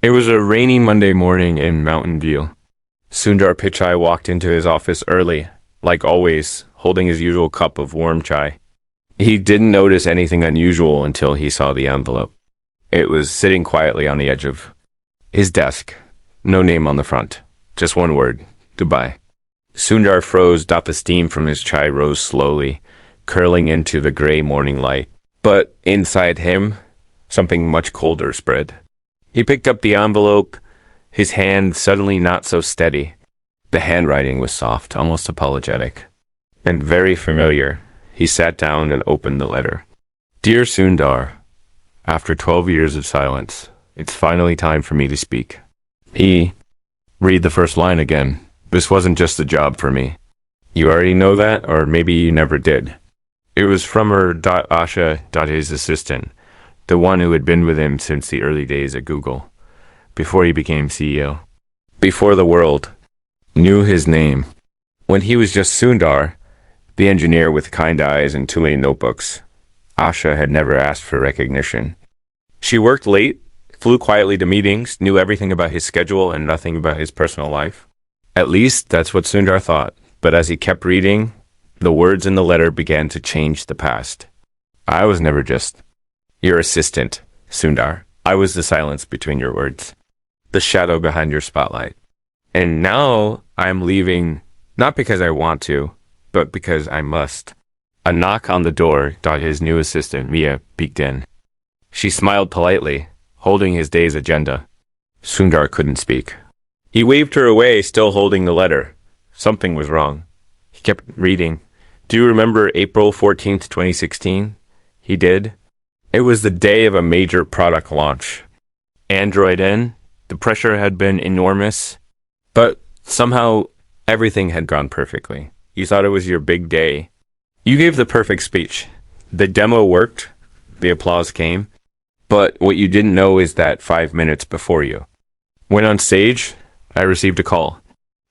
It was a rainy Monday morning in Mountain View. Sundar Pichai walked into his office early, like always, holding his usual cup of warm chai. He didn't notice anything unusual until he saw the envelope. It was sitting quietly on the edge of his desk. No name on the front. Just one word. Goodbye. Sundar froze. The steam from his chai rose slowly, curling into the gray morning light. But inside him, something much colder spread. He picked up the envelope, his hand suddenly not so steady. The handwriting was soft, almost apologetic, and very familiar. He sat down and opened the letter. Dear Sundar, after 12 years of silence, it's finally time for me to speak. Read the first line again. This wasn't just a job for me. You already know that, or maybe you never did. It was from her Asha, his assistant, the one who had been with him since the early days at Google, before he became CEO. Before the world knew his name. When he was just Sundar, the engineer with kind eyes and too many notebooks, Asha had never asked for recognition. She worked late, flew quietly to meetings, knew everything about his schedule and nothing about his personal life. At least that's what Sundar thought. But as he kept reading, the words in the letter began to change the past. I was never just your assistant, Sundar. I was the silence between your words, the shadow behind your spotlight. And now I'm leaving, not because I want to, but because I must. A knock on the door. His new assistant, Mia, peeked in. She smiled politely, holding his day's agenda. Sundar couldn't speak. He waved her away, still holding the letter. Something was wrong. He kept reading. Do you remember April 14th, 2016? He did. It was the day of a major product launch. Android N. The pressure had been enormous, but somehow everything had gone perfectly. You thought it was your big day. You gave the perfect speech. The demo worked. The applause came. But what you didn't know is that 5 minutes before you went on stage, I received a call.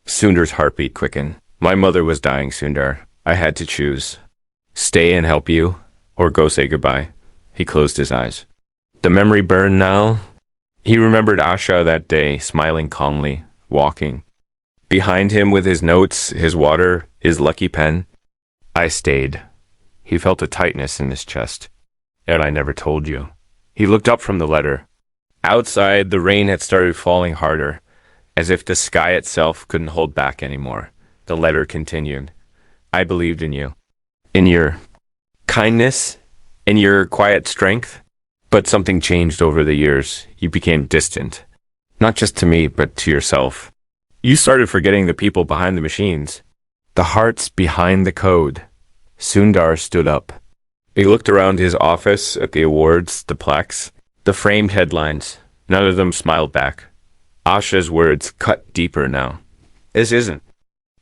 Sundar's heartbeat quickened. My mother was dying, Sundar. I had to choose. Stay and help you, or go say goodbye. He closed his eyes. The memory burned now. He remembered Asha that day, smiling calmly, walking. Behind him with his notes, his water, his lucky pen. I stayed. He felt a tightness in his chest. And I never told you. He looked up from the letter. Outside, the rain had started falling harder, as if the sky itself couldn't hold back anymore. The letter continued. I believed in you. In your kindness, in your quiet strength. But something changed over the years. You became distant. Not just to me, but to yourself. You started forgetting the people behind the machines. The hearts behind the code. Sundar stood up. He looked around his office at the awards, the plaques, the framed headlines. None of them smiled back. Asha's words cut deeper now. This isn't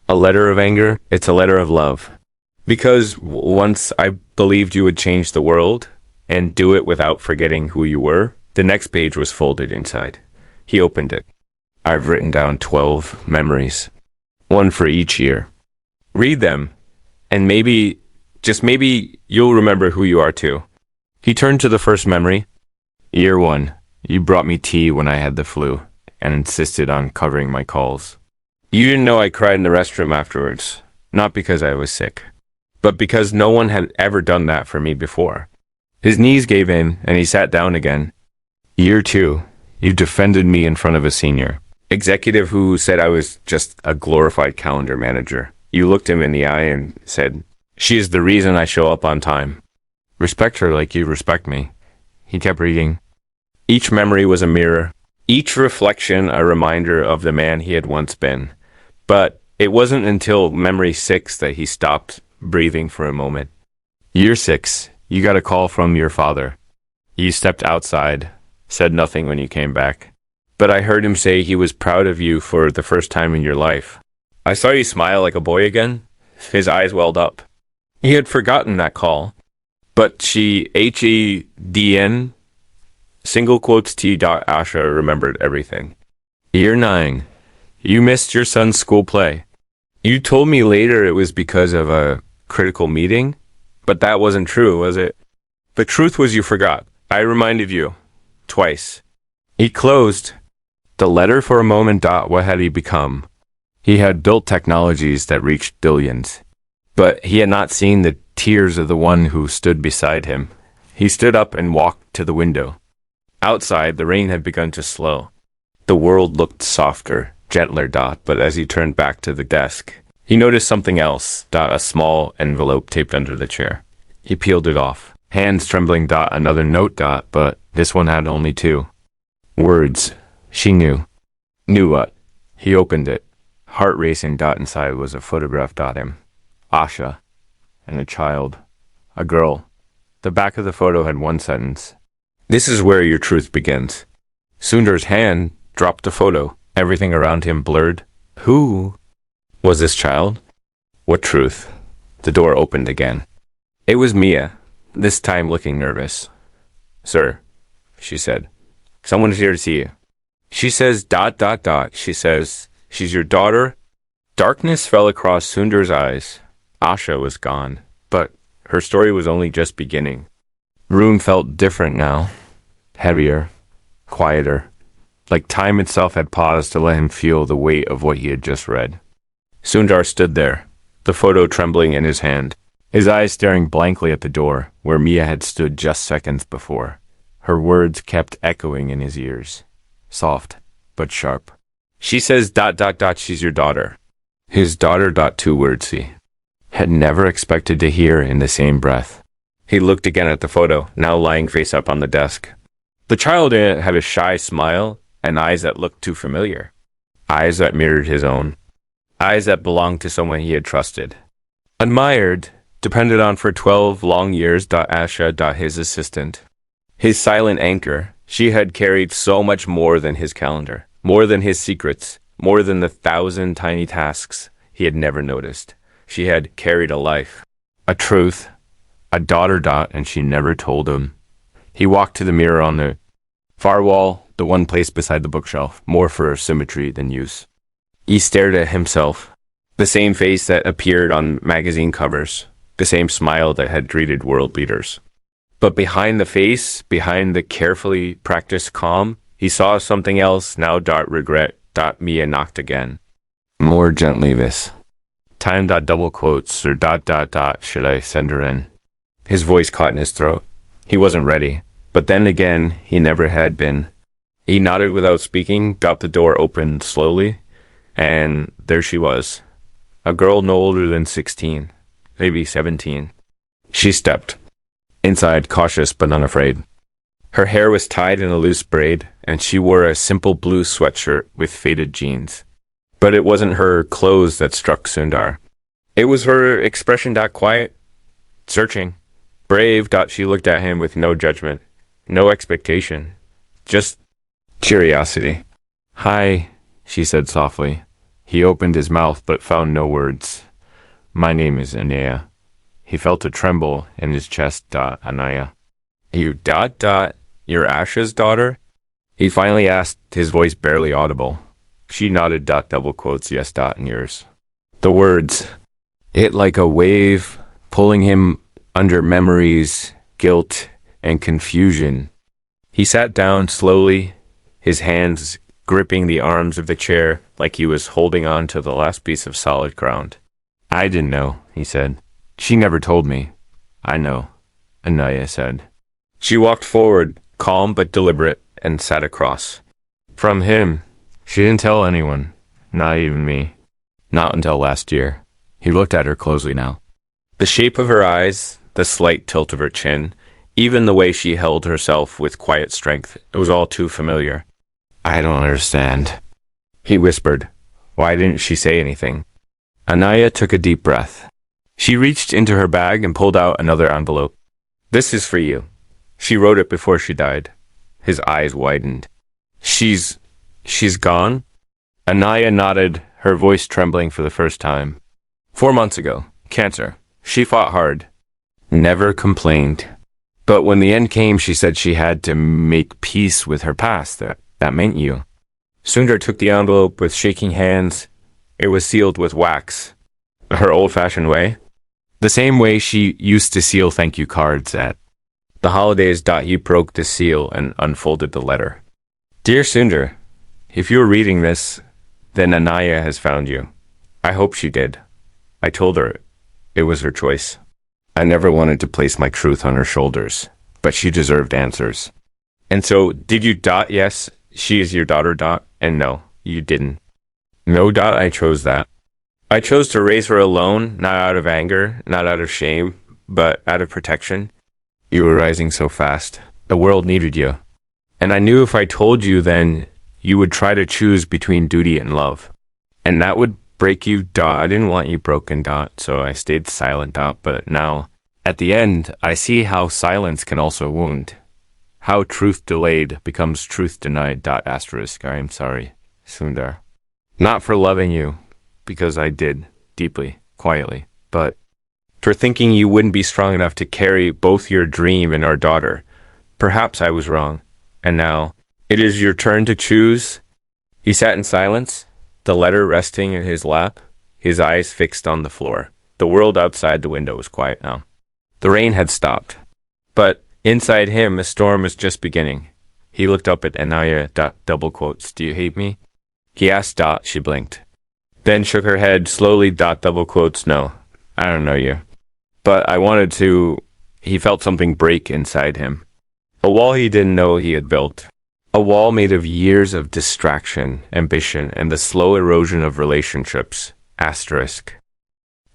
a letter of anger, it's a letter of love. Because once I believed you would change the world and do it without forgetting who you were, the next page was folded inside. He opened it. I've written down 12 memories, one for each year. Read them, and maybe, just maybe, you'll remember who you are too. He turned to the first memory. Year 1, you brought me tea when I had the flu and insisted on covering my calls. You didn't know I cried in the restroom afterwards, not because I was sick, but because no one had ever done that for me before. His knees gave in, and he sat down again. Year 2, you defended me in front of a senior executive who said I was just a glorified calendar manager. You looked him in the eye and said, she is the reason I show up on time. Respect her like you respect me. He kept reading. Each memory was a mirror, each reflection a reminder of the man he had once been. But it wasn't until memory 6 that he stopped breathing for a moment. Year 6, you got a call from your father. You stepped outside, said nothing when you came back. But I heard him say he was proud of you for the first time in your life. I saw you smile like a boy again. His eyes welled up. He had forgotten that call. But she, Hedn, single quotes T. Asha remembered everything. Year 9, you missed your son's school play. You told me later it was because of a critical meeting, but that wasn't true, was it? The truth was you forgot. I reminded you. Twice. He closed. The letter for a moment. What had he become? He had built technologies that reached billions, but he had not seen the tears of the one who stood beside him. He stood up and walked to the window. Outside, the rain had begun to slow. The world looked softer, gentler. But as he turned back to the desk, he noticed something else. A small envelope taped under the chair. He peeled it off, hands trembling. Another note. But this one had only 2 words. She knew. Knew what? He opened it. Heart racing. Inside was a photograph. Him. Asha. And a child. A girl. The back of the photo had one sentence. This is where your truth begins. Sundar's hand dropped the photo. Everything around him blurred. Who was this child? What truth? The door opened again. It was Mia, this time looking nervous. Sir, she said, someone is here to see you. She says ... She says, she's your daughter. Darkness fell across Sundar's eyes. Asha was gone, but her story was only just beginning. Room felt different now. Heavier, quieter, like time itself had paused to let him feel the weight of what he had just read. Sundar stood there, the photo trembling in his hand, his eyes staring blankly at the door where Mia had stood just seconds before. Her words kept echoing in his ears, soft but sharp. She says ... She's your daughter. His daughter. 2 words he had never expected to hear in the same breath. He looked again at the photo, now lying face up on the desk. The child in it had a shy smile and eyes that looked too familiar. Eyes that mirrored his own. Eyes that belonged to someone he had trusted. Admired, depended on for 12 long years. Asha. His assistant. His silent anchor. She had carried so much more than his calendar, more than his secrets, more than the 1,000 tiny tasks he had never noticed. She had carried a life, a truth, a daughter. And she never told him. He walked to the mirror on the far wall, the one placed beside the bookshelf, more for symmetry than use. He stared at himself, the same face that appeared on magazine covers, the same smile that had greeted world leaders. But behind the face, behind the carefully practiced calm, he saw something else. Now. Regret. Mia knocked again. More gently this time. Double quotes. Or ... Should I send her in? His voice caught in his throat. He wasn't ready, but then again, he never had been. He nodded without speaking. The door opened slowly, and there she was. A girl no older than 16, maybe 17. She stepped inside, cautious but unafraid. Her hair was tied in a loose braid, and she wore a simple blue sweatshirt with faded jeans. But it wasn't her clothes that struck Sundar. It was her expression. Quiet, searching, brave. She looked at him with no judgment, no expectation, just curiosity. Hi, she said softly. He opened his mouth but found no words. My name is Anaya. He felt a tremble in his chest. Anaya. You ... You're Asha's daughter? He finally asked, his voice barely audible. She nodded. Double quotes. Yes. And yours. The words hit like a wave, pulling him under memories, guilt, and confusion. He sat down slowly, his hands gripping the arms of the chair like he was holding on to the last piece of solid ground. I didn't know, he said. She never told me. I know, Anaya said. She walked forward, calm but deliberate, and sat across from him. She didn't tell anyone, not even me. Not until last year. He looked at her closely now. The shape of her eyes, the slight tilt of her chin, even the way she held herself with quiet strength, it was all too familiar. I don't understand, he whispered. Why didn't she say anything? Anaya took a deep breath. She reached into her bag and pulled out another envelope. This is for you. She wrote it before she died. His eyes widened. She's gone? Anaya nodded, her voice trembling for the first time. 4 months ago. Cancer. She fought hard. Never complained. But when the end came, she said she had to make peace with her past. That meant you. Sundar took the envelope with shaking hands. It was sealed with wax. Her old-fashioned way. The same way she used to seal thank you cards at the holidays. He broke the seal and unfolded the letter. Dear Sundar, If you're reading this, then Anaya has found you. I hope she did. I told her it was her choice. I never wanted to place my truth on her shoulders, but she deserved answers. And so, did you dot yes, she is your daughter dot, and no, you didn't. No dot, I chose that. I chose to raise her alone, not out of anger, not out of shame, but out of protection. You were rising so fast. The world needed you. And I knew if I told you then, you would try to choose between duty and love. And that would break you dot. I didn't want you broken dot, so I stayed silent dot, but now, at the end, I see how silence can also wound. How truth delayed becomes truth denied dot asterisk. I am sorry, Sundar. Not for loving you, because I did, deeply, quietly, but for thinking you wouldn't be strong enough to carry both your dream and our daughter. Perhaps I was wrong, and now it is your turn to choose. He sat in silence, the letter resting in his lap, his eyes fixed on the floor. The world outside the window was quiet now. The rain had stopped, but inside him a storm was just beginning. He looked up at Anaya dot double quotes. Do you hate me? He asked dot. She blinked. Then shook her head slowly dot double quotes. No, I don't know you. But I wanted to. He felt something break inside him. A wall he didn't know he had built. A wall made of years of distraction, ambition, and the slow erosion of relationships. Asterisk.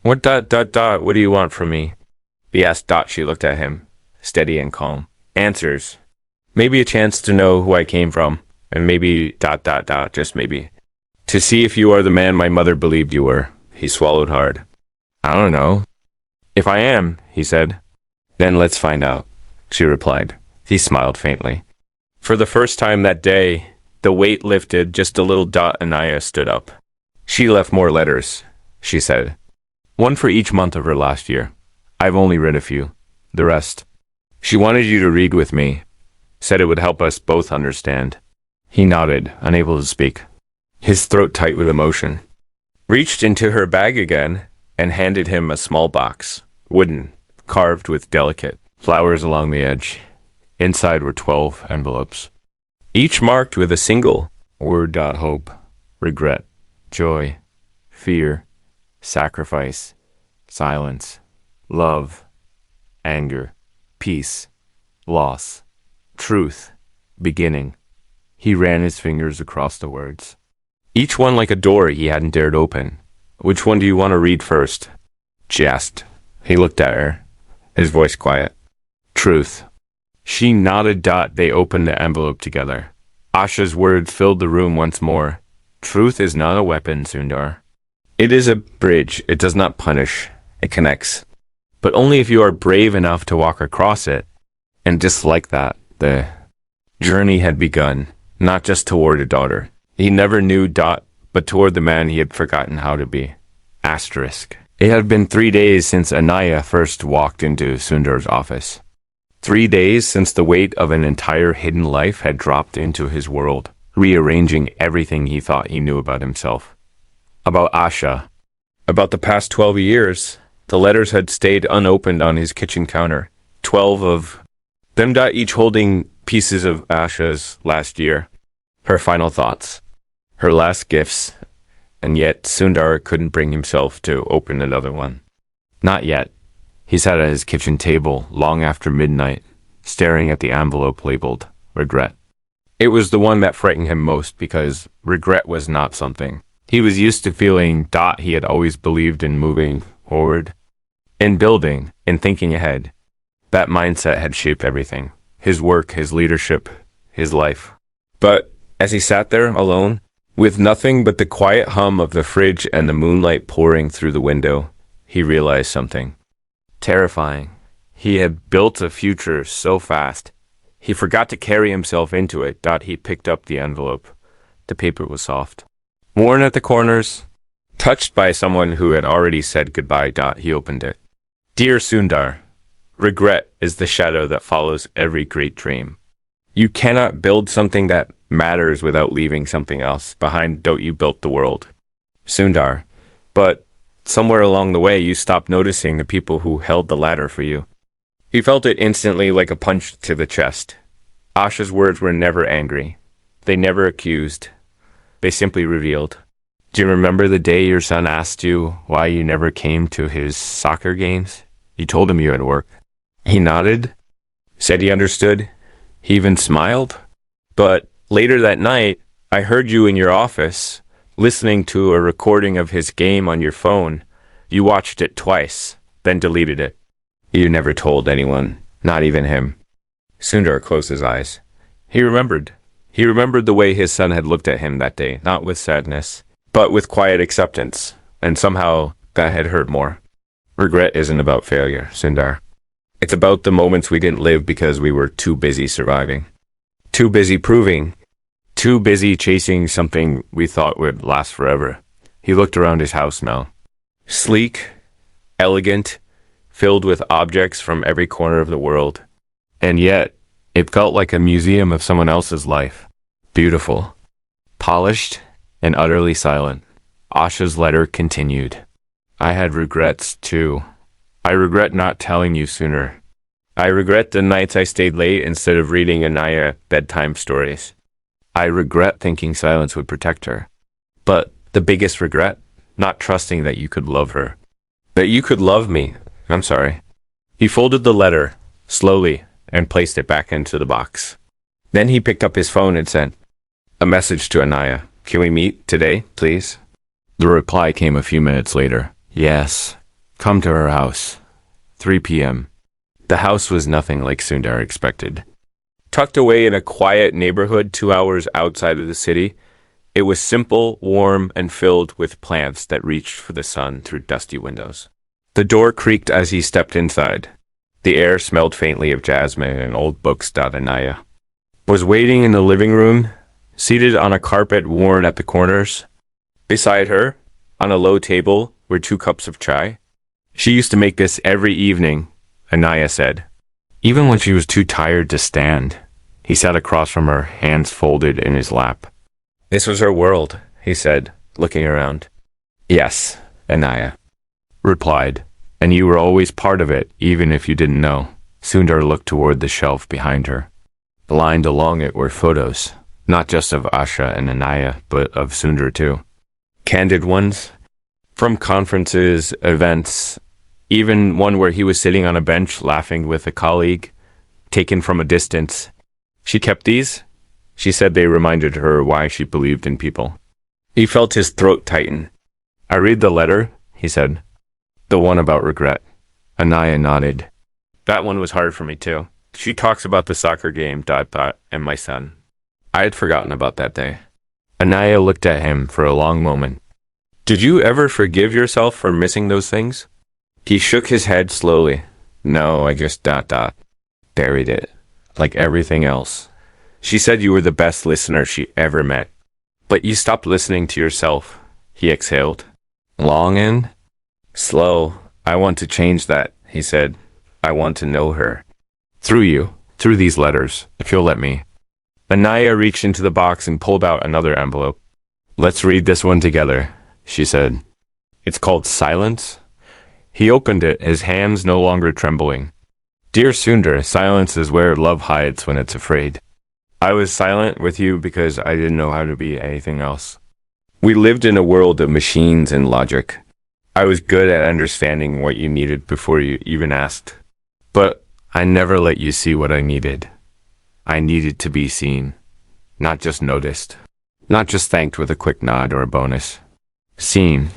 What dot dot dot? What do you want from me? He asked dot. She looked at him, steady and calm. Answers. Maybe a chance to know who I came from. And maybe dot dot dot, just maybe. To see if you are the man my mother believed you were. He swallowed hard. I don't know. If I am, he said. Then let's find out, she replied. He smiled faintly. For the first time that day, the weight lifted just a little dot. Anaya stood up. She left more letters, she said. One for each month of her last year. I've only read a few. The rest. She wanted you to read with me. Said it would help us both understand. He nodded, unable to speak. His throat tight with emotion. Reached into her bag again and handed him a small box. Wooden, carved with delicate flowers along the edge. Inside were 12 envelopes, each marked with a single word. Hope, regret, joy, fear, sacrifice, silence, love, anger, peace, loss, truth, beginning. He ran his fingers across the words. Each one like a door he hadn't dared open. Which one do you want to read first? She asked. He looked at her, his voice quiet. Truth. She nodded. They opened the envelope together. Asha's words filled the room once more. Truth is not a weapon, Sundar. It is a bridge. It does not punish. It connects. But only if you are brave enough to walk across it. And just like that, the journey had begun, not just toward a daughter. He never knew but toward the man he had forgotten how to be. Asterisk. It had been 3 days since Anaya first walked into Sundar's office. 3 days since the weight of an entire hidden life had dropped into his world, rearranging everything he thought he knew about himself. About Asha. About the past 12 years, the letters had stayed unopened on his kitchen counter. 12 of them, each holding pieces of Asha's last year. Her final thoughts. Her last gifts. And yet Sundar couldn't bring himself to open another one. Not yet. He sat at his kitchen table long after midnight, staring at the envelope labeled regret. It was the one that frightened him most because regret was not something. He was used to feeling. He had always believed in moving forward, in building, in thinking ahead. That mindset had shaped everything. His work, his leadership, his life. But as he sat there alone, with nothing but the quiet hum of the fridge and the moonlight pouring through the window, he realized something. Terrifying. He had built a future so fast. He forgot to carry himself into it. He picked up the envelope. The paper was soft. Worn at the corners. Touched by someone who had already said goodbye. He opened it. Dear Sundar, regret is the shadow that follows every great dream. You cannot build something that matters without leaving something else behind. You built the world. Sundar. But somewhere along the way, you stopped noticing the people who held the ladder for you. He felt it instantly like a punch to the chest. Asha's words were never angry. They never accused. They simply revealed, "Do you remember the day your son asked you why you never came to his soccer games? You told him you had work." He nodded, said he understood. He even smiled. "But later that night, I heard you in your office, listening to a recording of his game on your phone. You watched it twice, then deleted it. You never told anyone, not even him." Sundar closed his eyes. He remembered. He remembered the way his son had looked at him that day, not with sadness, but with quiet acceptance, and somehow that had hurt more. Regret isn't about failure, Sundar. It's about the moments we didn't live because we were too busy surviving, too busy proving, too busy chasing something we thought would last forever. He looked around his house now. Sleek, elegant, filled with objects from every corner of the world. And yet, it felt like a museum of someone else's life. Beautiful, polished, and utterly silent. Asha's letter continued. "I had regrets, too. I regret not telling you sooner. I regret the nights I stayed late instead of reading Anaya bedtime stories. I regret thinking silence would protect her. But the biggest regret, not trusting that you could love her. That you could love me. I'm sorry." He folded the letter, slowly, and placed it back into the box. Then he picked up his phone and sent a message to Anaya. "Can we meet today, please?" The reply came a few minutes later. "Yes. Come to her house. 3 p.m. The house was nothing like Sundar expected. Tucked away in a quiet neighborhood 2 hours outside of the city, it was simple, warm, and filled with plants that reached for the sun through dusty windows. The door creaked as he stepped inside. The air smelled faintly of jasmine and old books. Anaya was waiting in the living room, seated on a carpet worn at the corners. Beside her, on a low table, were 2 cups of chai. She used to make this every evening, Anaya said, even when she was too tired to stand. He sat across from her, hands folded in his lap. "This was her world," he said, looking around. "Yes," Anaya replied, "and you were always part of it, even if you didn't know." Sundar looked toward the shelf behind her. Lined along it were photos, not just of Asha and Anaya, but of Sundar too. Candid ones, from conferences, events, even one where he was sitting on a bench laughing with a colleague, taken from a distance. She kept these. She said they reminded her why she believed in people. He felt his throat tighten. "I read the letter," he said. "The one about regret." Anaya nodded. "That one was hard for me too. She talks about the soccer game, and my son. I had forgotten about that day." Anaya looked at him for a long moment. "Did you ever forgive yourself for missing those things?" He shook his head slowly. "No, I just buried it, like everything else. She said you were the best listener she ever met. But you stopped listening to yourself," he exhaled. "Long and slow. I want to change that," he said. "I want to know her. Through you, through these letters, if you'll let me." Anaya reached into the box and pulled out another envelope. "Let's read this one together," she said. "It's called Silence." He opened it, his hands no longer trembling. "Dear Sundar, silence is where love hides when it's afraid. I was silent with you because I didn't know how to be anything else. We lived in a world of machines and logic. I was good at understanding what you needed before you even asked. But I never let you see what I needed. I needed to be seen, not just noticed, not just thanked with a quick nod or a bonus. Seen,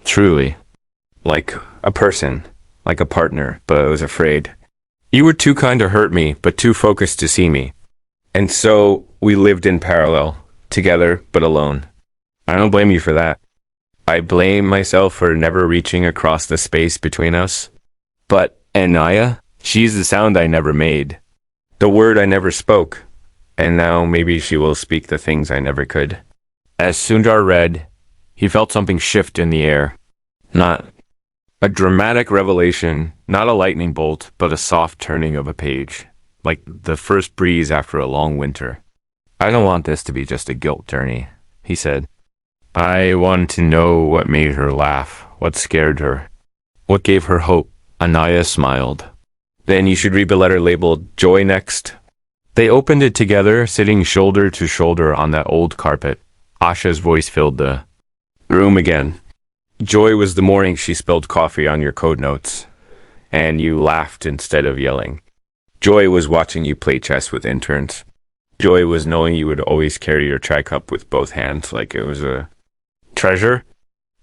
truly, like a person, like a partner, but I was afraid. You were too kind to hurt me, but too focused to see me. And so we lived in parallel, together but alone. I don't blame you for that. I blame myself for never reaching across the space between us. But Anaya, she's the sound I never made, the word I never spoke, and now maybe she will speak the things I never could." As Sundar read, he felt something shift in the air. Not a dramatic revelation, not a lightning bolt, but a soft turning of a page, like the first breeze after a long winter. "I don't want this to be just a guilt journey," he said. "I want to know what made her laugh, what scared her, what gave her hope." Anaya smiled. "Then you should read the letter labeled Joy Next." They opened it together, sitting shoulder to shoulder on that old carpet. Asha's voice filled the room again. Joy was the morning she spilled coffee on your code notes, and you laughed instead of yelling. Joy was watching you play chess with interns. Joy was knowing you would always carry your chai cup with both hands like it was a treasure.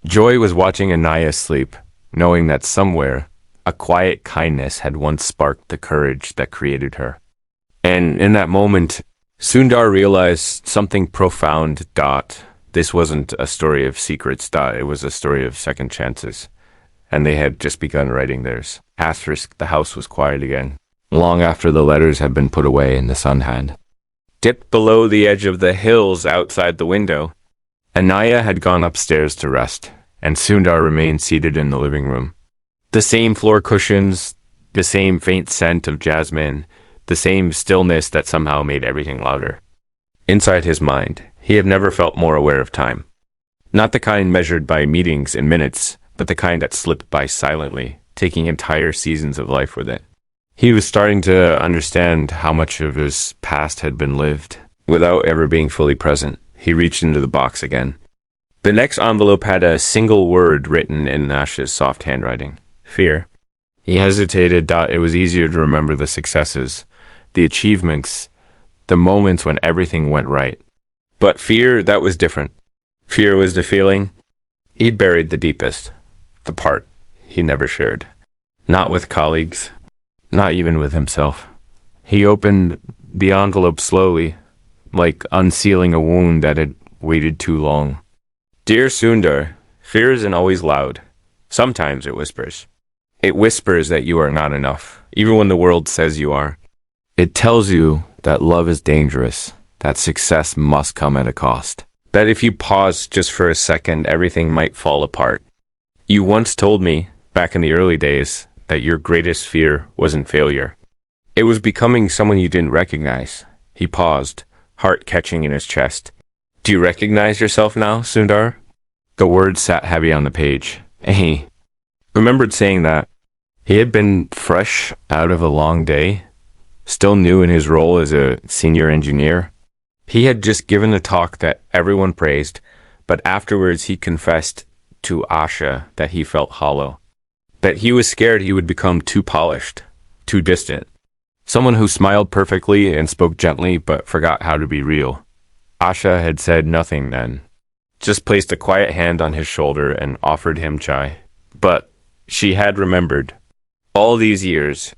Joy was watching Anaya sleep, knowing that somewhere, a quiet kindness had once sparked the courage that created her. And in that moment, Sundar realized something profound. This wasn't a story of secrets. It was a story of second chances. And they had just begun writing theirs. Asterisk, the house was quiet again, long after the letters had been put away and the sun had dipped below the edge of the hills outside the window. Anaya had gone upstairs to rest, and Sundar remained seated in the living room. The same floor cushions, the same faint scent of jasmine, the same stillness that somehow made everything louder. Inside his mind, he had never felt more aware of time. Not the kind measured by meetings in minutes, but the kind that slipped by silently, taking entire seasons of life with it. He was starting to understand how much of his past had been lived without ever being fully present. He reached into the box again. The next envelope had a single word written in Asha's soft handwriting. Fear. He hesitated. It was easier to remember the successes, the achievements, the moments when everything went right. But fear, that was different. Fear was the feeling he'd buried the deepest, the part he never shared. Not with colleagues, not even with himself. He opened the envelope slowly, like unsealing a wound that had waited too long. Dear Sundar, fear isn't always loud. Sometimes it whispers. It whispers that you are not enough, even when the world says you are. It tells you that love is dangerous, that success must come at a cost, that if you pause just for a second, everything might fall apart. You once told me, back in the early days, that your greatest fear wasn't failure. It was becoming someone you didn't recognize. He paused, heart catching in his chest. Do you recognize yourself now, Sundar? The words sat heavy on the page. He remembered saying that. He had been fresh out of a long day, still new in his role as a senior engineer. He had just given a talk that everyone praised, but afterwards he confessed to Asha that he felt hollow, that he was scared he would become too polished, too distant. Someone who smiled perfectly and spoke gently but forgot how to be real. Asha had said nothing then, just placed a quiet hand on his shoulder and offered him chai. But she had remembered. All these years,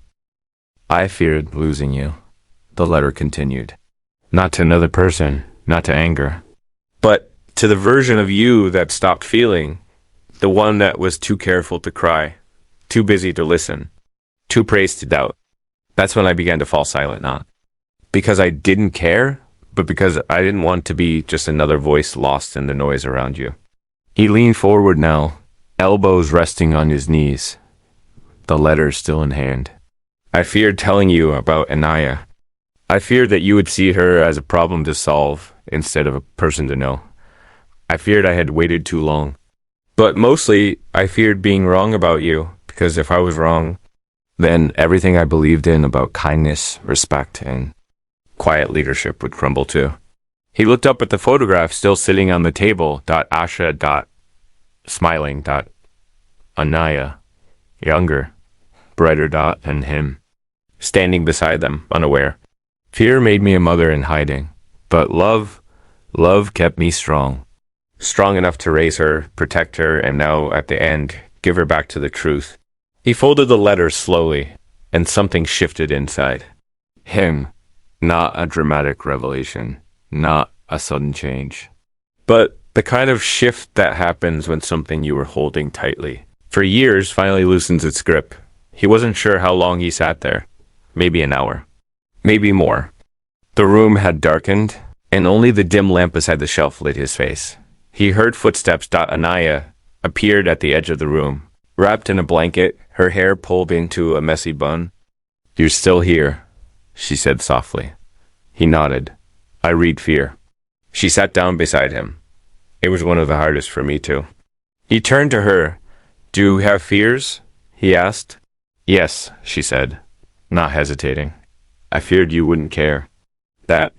I feared losing you, the letter continued. Not to another person, not to anger, but to the version of you that stopped feeling, the one that was too careful to cry, too busy to listen, too praised to doubt. That's when I began to fall silent, not because I didn't care, but because I didn't want to be just another voice lost in the noise around you. He leaned forward now, elbows resting on his knees, the letter still in hand. I feared telling you about Anaya. I feared that you would see her as a problem to solve instead of a person to know. I feared I had waited too long. But mostly, I feared being wrong about you, because if I was wrong, then everything I believed in about kindness, respect, and quiet leadership would crumble too. He looked up at the photograph still sitting on the table. Asha. Smiling. Anaya. Younger. Brighter. And him. Standing beside them, unaware. Fear made me a mother in hiding. But love kept me strong. Strong enough to raise her, protect her, and now, at the end, give her back to the truth. He folded the letter slowly, and something shifted inside. Him. Not a dramatic revelation. Not a sudden change. But the kind of shift that happens when something you were holding tightly for years finally loosens its grip. He wasn't sure how long he sat there. Maybe an hour. Maybe more. The room had darkened, and only the dim lamp beside the shelf lit his face. He heard footsteps. Anaya appeared at the edge of the room, wrapped in a blanket, her hair pulled into a messy bun. You're still here, she said softly. He nodded. I read fear. She sat down beside him. It was one of the hardest for me too. He turned to her. Do you have fears? He asked. Yes, she said, not hesitating. I feared you wouldn't care. That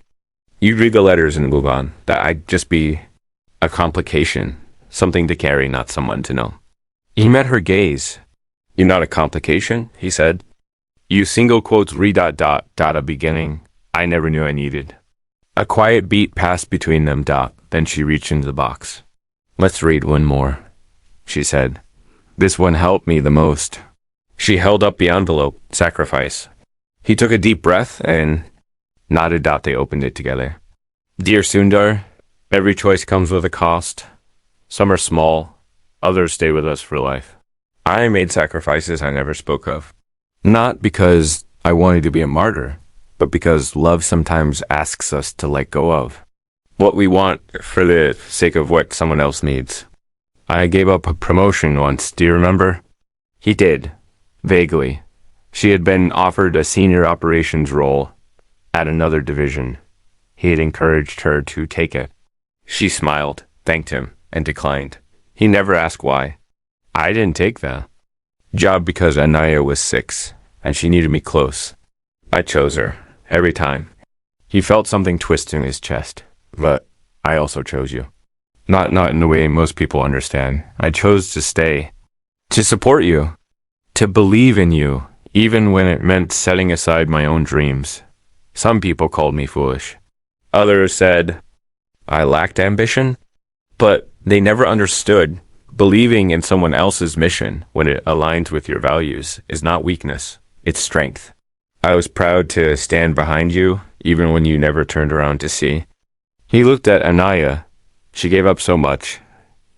you'd read the letters and move on. That I'd just be A complication. Something to carry, not someone to know. He met her gaze. You're not a complication, he said. You single quotes dot a beginning I never knew I needed. A quiet beat passed between them, then she reached into the box. Let's read one more, she said. This one helped me the most. She held up the envelope, sacrifice. He took a deep breath and nodded. They opened it together. Dear Sundar, every choice comes with a cost. Some are small, others stay with us for life. I made sacrifices I never spoke of. Not because I wanted to be a martyr, but because love sometimes asks us to let go of what we want for the sake of what someone else needs. I gave up a promotion once, do you remember? He did, vaguely. She had been offered a senior operations role at another division. He had encouraged her to take it. She smiled, thanked him, and declined. He never asked why. I didn't take the job because Anaya was 6, and she needed me close. I chose her, every time. He felt something twist in his chest. But I also chose you. Not in the way most people understand. I chose to stay, to support you, to believe in you, even when it meant setting aside my own dreams. Some people called me foolish. Others said I lacked ambition, but they never understood. Believing in someone else's mission when it aligns with your values is not weakness, it's strength. I was proud to stand behind you, even when you never turned around to see. He looked at Anaya. She gave up so much.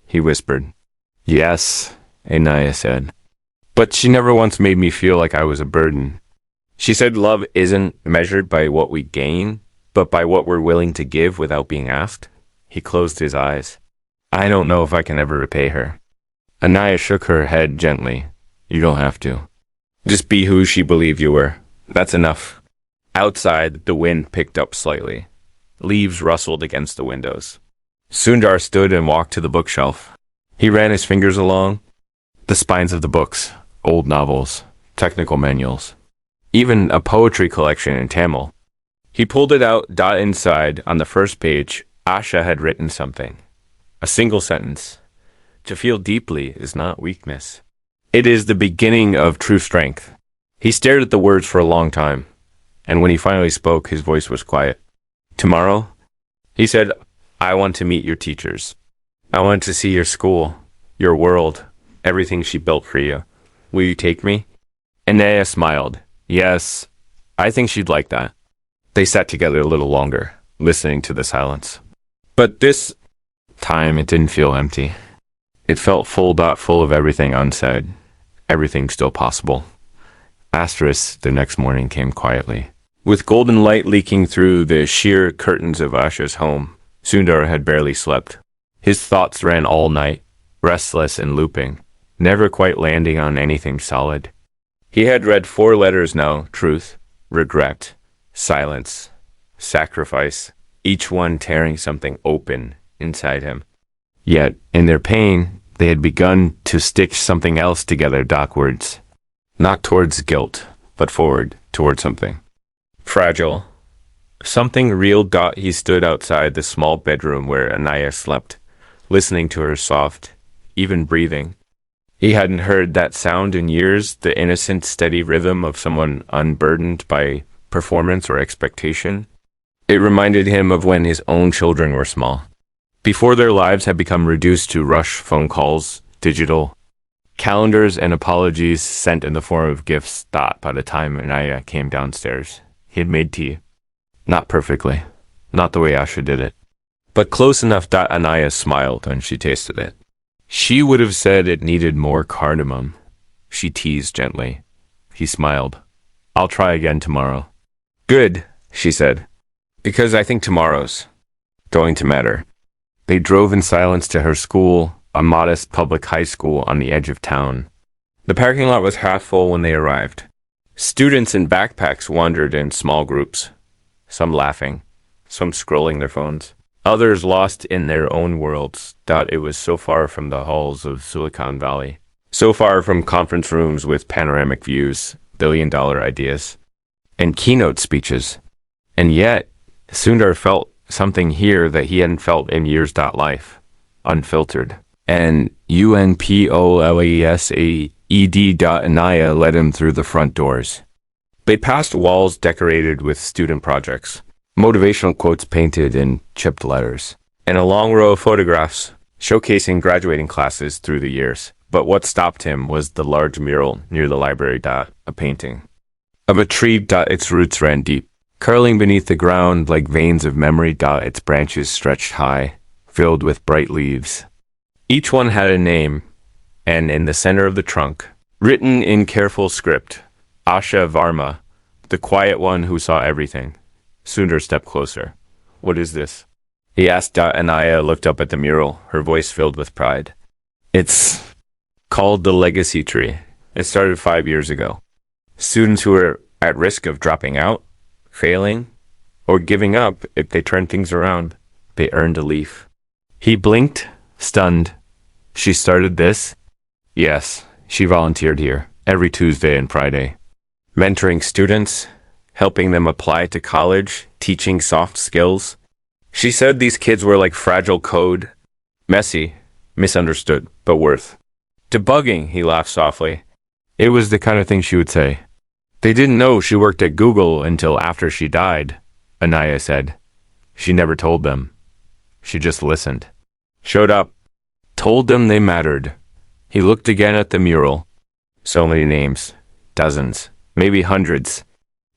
He whispered. Yes, Anaya said. But she never once made me feel like I was a burden. She said love isn't measured by what we gain, but by what we're willing to give without being asked. He closed his eyes. I don't know if I can ever repay her. Anaya shook her head gently. You don't have to. Just be who she believed you were. That's enough. Outside, the wind picked up slightly. Leaves rustled against the windows. Sundar stood and walked to the bookshelf. He ran his fingers along the spines of the books, old novels, technical manuals, even a poetry collection in Tamil. He pulled it out. Inside, on the first page, Asha had written something. A single sentence. To feel deeply is not weakness. It is the beginning of true strength. He stared at the words for a long time, and when he finally spoke, his voice was quiet. Tomorrow, he said, I want to meet your teachers. I want to see your school, your world, everything she built for you. Will you take me? Anaya smiled. Yes, I think she'd like that. They sat together a little longer, listening to the silence. But this time, it didn't feel empty. It felt full of everything unsaid, everything still possible. Asterisk, the next morning came quietly. With golden light leaking through the sheer curtains of Asha's home, Sundar had barely slept. His thoughts ran all night, restless and looping, never quite landing on anything solid. He had read 4 letters now: truth, regret, silence, sacrifice, each one tearing something open inside him. Yet, in their pain, they had begun to stitch something else together backwards. Not towards guilt, but forward, towards something fragile. Something real. He stood outside the small bedroom where Anaya slept, listening to her soft, even breathing. He hadn't heard that sound in years, the innocent, steady rhythm of someone unburdened by performance or expectation. It reminded him of when his own children were small, before their lives had become reduced to rush phone calls, digital calendars, and apologies sent in the form of gifts. By the time Anaya came downstairs, he had made tea. Not perfectly, not the way Asha did it, but close enough that Anaya smiled when she tasted it. She would have said it needed more cardamom. She teased gently. He smiled. I'll try again tomorrow. Good, she said, because I think tomorrow's going to matter. They drove in silence to her school, a modest public high school on the edge of town. The parking lot was half full when they arrived. Students in backpacks wandered in small groups, some laughing, some scrolling their phones, others lost in their own worlds. It was so far from the halls of Silicon Valley, so far from conference rooms with panoramic views, billion-dollar ideas, and keynote speeches. And yet, Sundar felt something here that he hadn't felt in years. Life. unfiltered. And UNPOLESAED. Led him through the front doors. They passed walls decorated with student projects, motivational quotes painted in chipped letters, and a long row of photographs showcasing graduating classes through the years. But what stopped him was the large mural near the library. A painting of a tree. Its roots ran deep, curling beneath the ground like veins of memory. Its branches stretched high, filled with bright leaves. Each one had a name, and in the center of the trunk, written in careful script, Asha Varma, the quiet one who saw everything. Sundar stepped closer. "What is this?" he asked. Anaya looked up at the mural, her voice filled with pride. "It's called the Legacy Tree. It started 5 years ago. Students who were at risk of dropping out, failing, or giving up if they turned things around, they earned a leaf." He blinked, stunned. "She started this?" "Yes, she volunteered here every Tuesday and Friday, mentoring students, helping them apply to college, teaching soft skills. She said these kids were like fragile code, messy, misunderstood, but worth debugging." He laughed softly. It was the kind of thing she would say. "They didn't know she worked at Google until after she died," Anaya said. "She never told them. She just listened. Showed up, told them they mattered." He looked again at the mural. "So many names. Dozens. Maybe hundreds.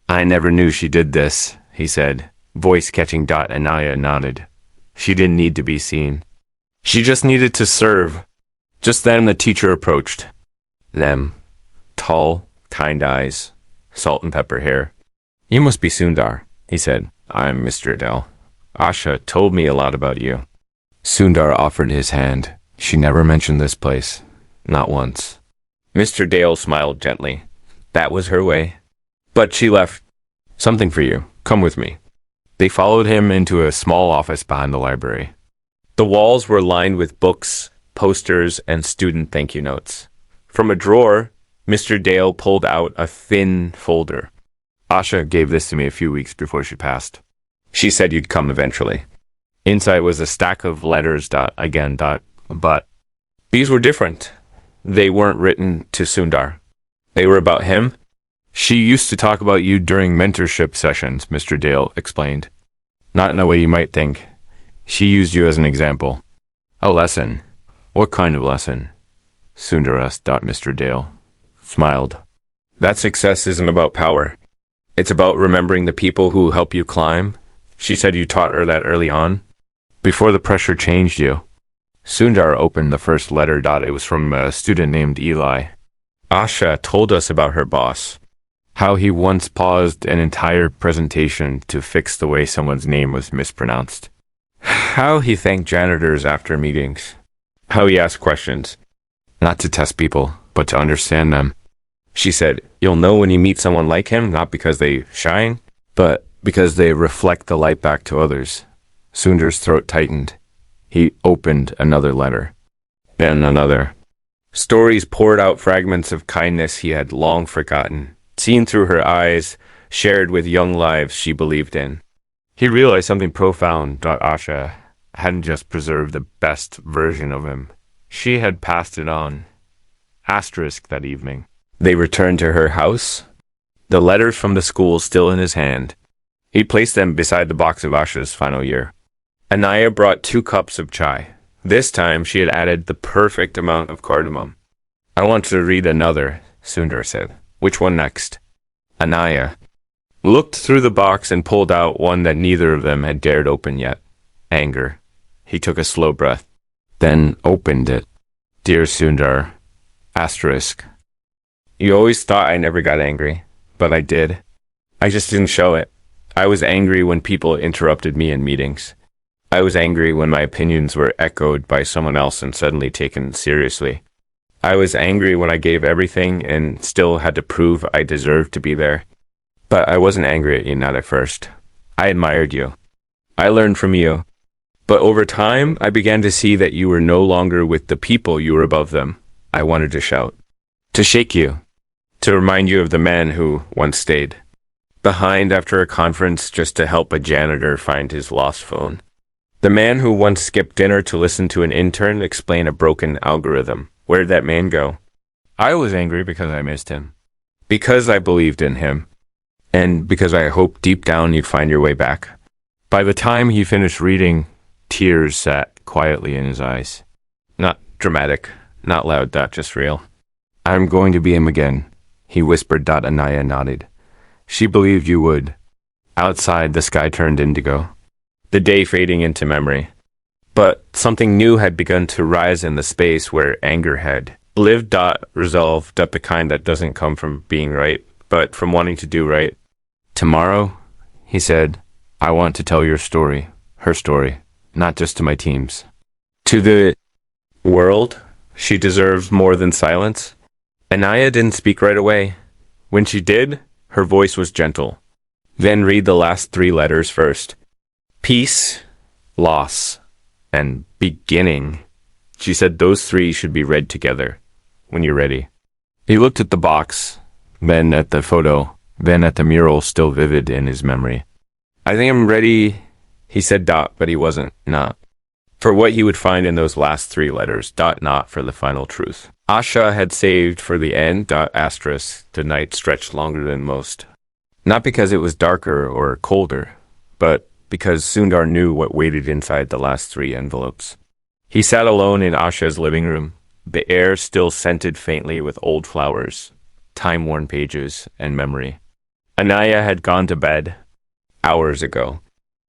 I never knew she did this," he said, voice catching. Anaya nodded. She didn't need to be seen. She just needed to serve. Just then the teacher approached them. Tall, kind eyes, salt and pepper hair. "You must be Sundar," he said. "I'm Mr. Adele. Asha told me a lot about you." Sundar offered his hand. She never mentioned this place. Not once. Mr. Dale smiled gently. That was her way. But she left. "Something for you. Come with me." They followed him into a small office behind the library. The walls were lined with books, posters, and student thank you notes. From a drawer, Mr. Dale pulled out a thin folder. "Asha gave this to me a few weeks before she passed. She said you'd come eventually." Inside was a stack of letters. But these were different. They weren't written to Sundar. They were about him. "She used to talk about you during mentorship sessions," Mr. Dale explained. "Not in a way you might think. She used you as an example." "A lesson? What kind of lesson?" Sundar asked. Mr. Dale smiled. "That success isn't about power. It's about remembering the people who help you climb. She said you taught her that early on, before the pressure changed you." Sundar opened the first letter. It was from a student named Eli. "Asha told us about her boss. How he once paused an entire presentation to fix the way someone's name was mispronounced. How he thanked janitors after meetings. How he asked questions, not to test people, but to understand them. She said, you'll know when you meet someone like him, not because they shine, but because they reflect the light back to others." Sundar's throat tightened. He opened another letter. Then another. Stories poured out, fragments of kindness he had long forgotten, seen through her eyes, shared with young lives she believed in. He realized something profound. Asha hadn't just preserved the best version of him. She had passed it on. Asterisk that evening. They returned to her house, the letters from the school still in his hand. He placed them beside the box of Asha's final year. Anaya brought 2 cups of chai. This time she had added the perfect amount of cardamom. "I want to read another," Sundar said. "Which one next?" Anaya looked through the box and pulled out one that neither of them had dared open yet. Anger. He took a slow breath, then opened it. "Dear Sundar, asterisk. You always thought I never got angry, but I did. I just didn't show it. I was angry when people interrupted me in meetings. I was angry when my opinions were echoed by someone else and suddenly taken seriously. I was angry when I gave everything and still had to prove I deserved to be there. But I wasn't angry at you, not at first. I admired you. I learned from you. But over time, I began to see that you were no longer with the people, you were above them. I wanted to shout. To shake you. To remind you of the man who once stayed behind after a conference just to help a janitor find his lost phone. The man who once skipped dinner to listen to an intern explain a broken algorithm. Where'd that man go? I was angry because I missed him. Because I believed in him. And because I hoped deep down you'd find your way back. By the time he finished reading, tears sat quietly in his eyes. Not dramatic, not loud, just real. I'm going to be him again, he whispered. Anaya nodded. She believed you would. Outside, the sky turned indigo, the day fading into memory. But something new had begun to rise in the space where anger had lived. Resolve. The kind that doesn't come from being right, but from wanting to do right. Tomorrow, he said, I want to tell your story, her story, not just to my teams. To the world, she deserves more than silence. Anaya didn't speak right away. When she did, her voice was gentle. Then read the last 3 letters first. Peace, loss, and beginning. She said those 3 should be read together when you're ready. He looked at the box, then at the photo, then at the mural still vivid in his memory. I think I'm ready, he said. But he wasn't. Not. For what he would find in those last 3 letters. Not for the final truth. Asha had saved for the end. Asterisk. The night stretched longer than most. Not because it was darker or colder, but because Sundar knew what waited inside the last 3 envelopes. He sat alone in Asha's living room, the air still scented faintly with old flowers, time-worn pages, and memory. Anaya had gone to bed hours ago.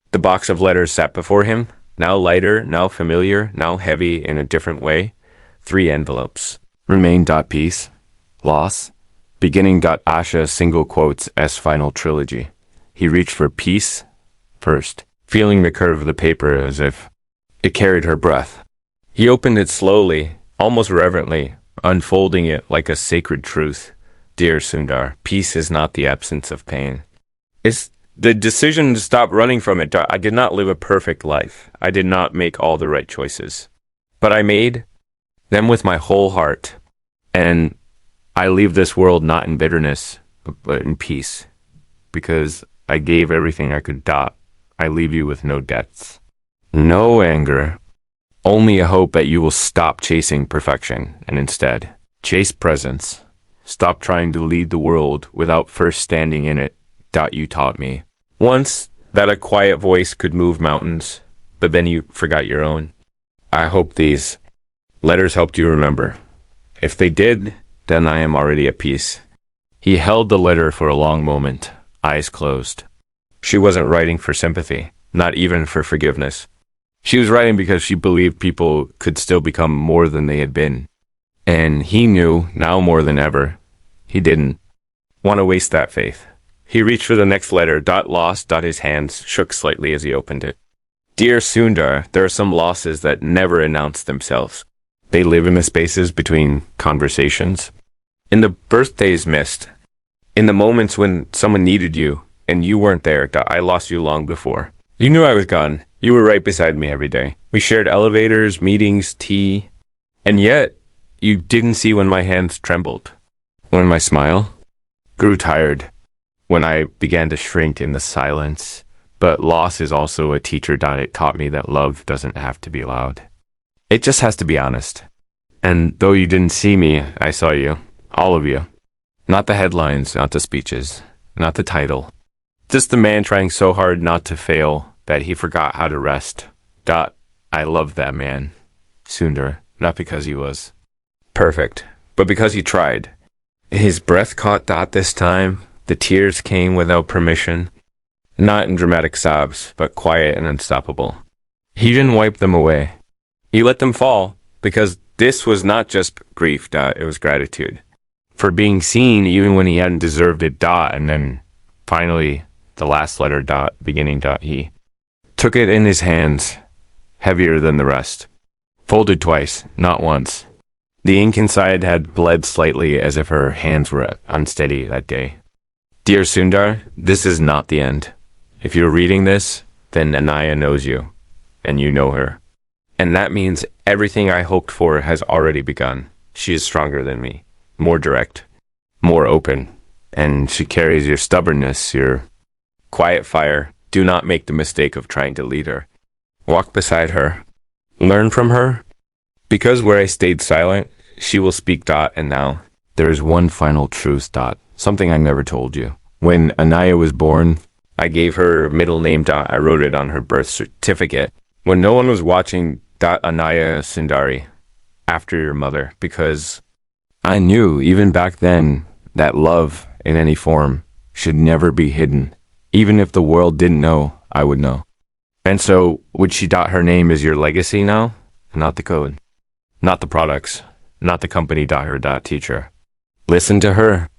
The box of letters sat before him, now lighter, now familiar, now heavy in a different way. 3 envelopes. Remain. Peace. Loss. Beginning. Asha single quotes S final trilogy. He reached for peace first, feeling the curve of the paper as if it carried her breath. He opened it slowly, almost reverently, unfolding it like a sacred truth. Dear Sundar, peace is not the absence of pain. It's the decision to stop running from it. I did not live a perfect life. I did not make all the right choices. But I made them with my whole heart. And I leave this world not in bitterness, but in peace. Because I gave everything I could. I leave you with no debts. No anger. Only a hope that you will stop chasing perfection and instead chase presence. Stop trying to lead the world without first standing in it. You taught me once that a quiet voice could move mountains, but then you forgot your own. I hope these letters helped you remember. If they did, then I am already at peace. He held the letter for a long moment, eyes closed. She wasn't writing for sympathy, not even for forgiveness. She was writing because she believed people could still become more than they had been. And he knew, now more than ever, he didn't want to waste that faith. He reached for the next letter. Lost. His hands shook slightly as he opened it. Dear Sundar, there are some losses that never announce themselves. They live in the spaces between conversations. In the birthdays missed. In the moments when someone needed you and you weren't there. I lost you long before. You knew I was gone. You were right beside me every day. We shared elevators, meetings, tea. And yet, you didn't see when my hands trembled. When my smile grew tired. When I began to shrink in the silence. But loss is also a teacher. It taught me that love doesn't have to be loud. It just has to be honest. And though you didn't see me, I saw you. All of you. Not the headlines, not the speeches, not the title. Just the man trying so hard not to fail that he forgot how to rest. I love that man, Sundar, not because he was perfect, but because he tried. His breath caught this time. The tears came without permission. Not in dramatic sobs, but quiet and unstoppable. He didn't wipe them away. He let them fall, because this was not just grief. It was gratitude. For being seen even when he hadn't deserved it. And then finally, the last letter. Beginning. He took it in his hands, heavier than the rest. Folded twice, not once. The ink inside had bled slightly as if her hands were unsteady that day. Dear Sundar, this is not the end. If you're reading this, then Anaya knows you, and you know her. And that means everything I hoped for has already begun. She is stronger than me, more direct, more open, and she carries your stubbornness, your quiet fire. Do not make the mistake of trying to lead her. Walk beside her. Learn from her. Because where I stayed silent, she will speak. And now, there is one final truth. Something I never told you. When Anaya was born, I gave her middle name. I wrote it on her birth certificate. When no one was watching. Anaya Sundari, after your mother, because I knew even back then that love in any form should never be hidden. Even if the world didn't know, I would know. And so would she. Her name is your legacy now, not the code, not the products, not the company. Her teacher. Listen to her.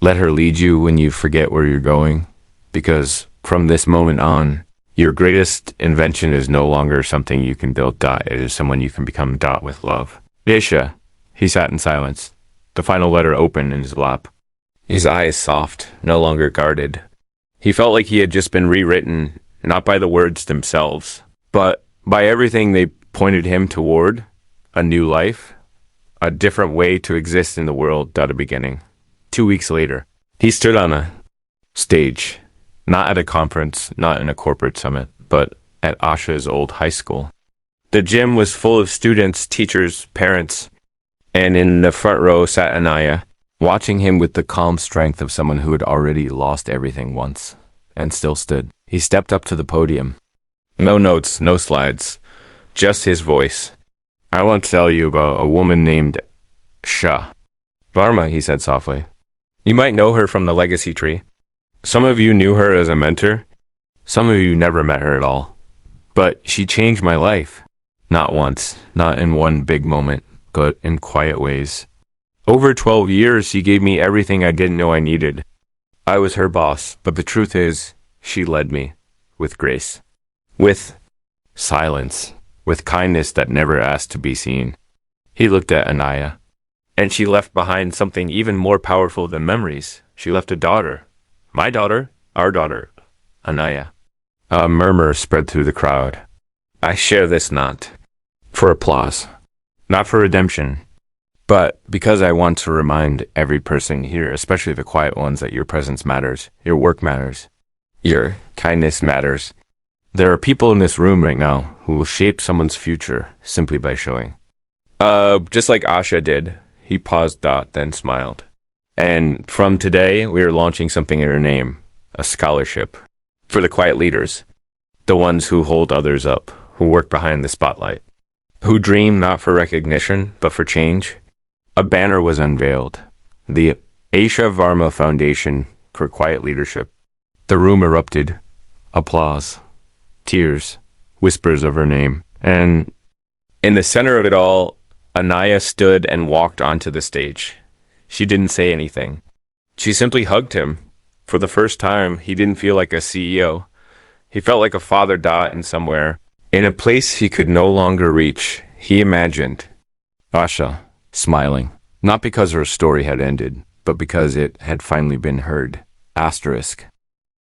Let her lead you when you forget where you're going, because from this moment on, your greatest invention is no longer something you can build. It is someone you can become. With love. Isha. He sat in silence, the final letter open in his lap. His eyes soft, no longer guarded. He felt like he had just been rewritten, not by the words themselves, but by everything they pointed him toward. A new life, a different way to exist in the world. A beginning. 2 weeks later, he stood on a stage. Not at a conference, not in a corporate summit, but at Asha's old high school. The gym was full of students, teachers, parents, and in the front row sat Anaya, watching him with the calm strength of someone who had already lost everything once, and still stood. He stepped up to the podium. No notes, no slides, just his voice. I want to tell you about a woman named Asha. Varma, he said softly. You might know her from the legacy tree. Some of you knew her as a mentor. Some of you never met her at all. But she changed my life. Not once, not in one big moment, but in quiet ways. Over 12 years, she gave me everything I didn't know I needed. I was her boss, but the truth is, she led me with grace, with silence, with kindness that never asked to be seen. He looked at Anaya, and she left behind something even more powerful than memories. She left a daughter. My daughter, our daughter, Anaya. A murmur spread through the crowd. I share this not for applause, not for redemption, but because I want to remind every person here, especially the quiet ones, that your presence matters, your work matters, your kindness matters. There are people in this room right now who will shape someone's future simply by showing. Just like Asha did. He paused, then smiled. And from today, we are launching something in her name, a scholarship for the quiet leaders, the ones who hold others up, who work behind the spotlight, who dream not for recognition, but for change. A banner was unveiled, the Asha Varma Foundation for Quiet Leadership. The room erupted, applause, tears, whispers of her name. And in the center of it all, Anaya stood and walked onto the stage. She didn't say anything. She simply hugged him. For the first time, he didn't feel like a CEO. He felt like a father. In somewhere, in a place he could no longer reach, he imagined Asha smiling, not because her story had ended, but because it had finally been heard. Asterisk.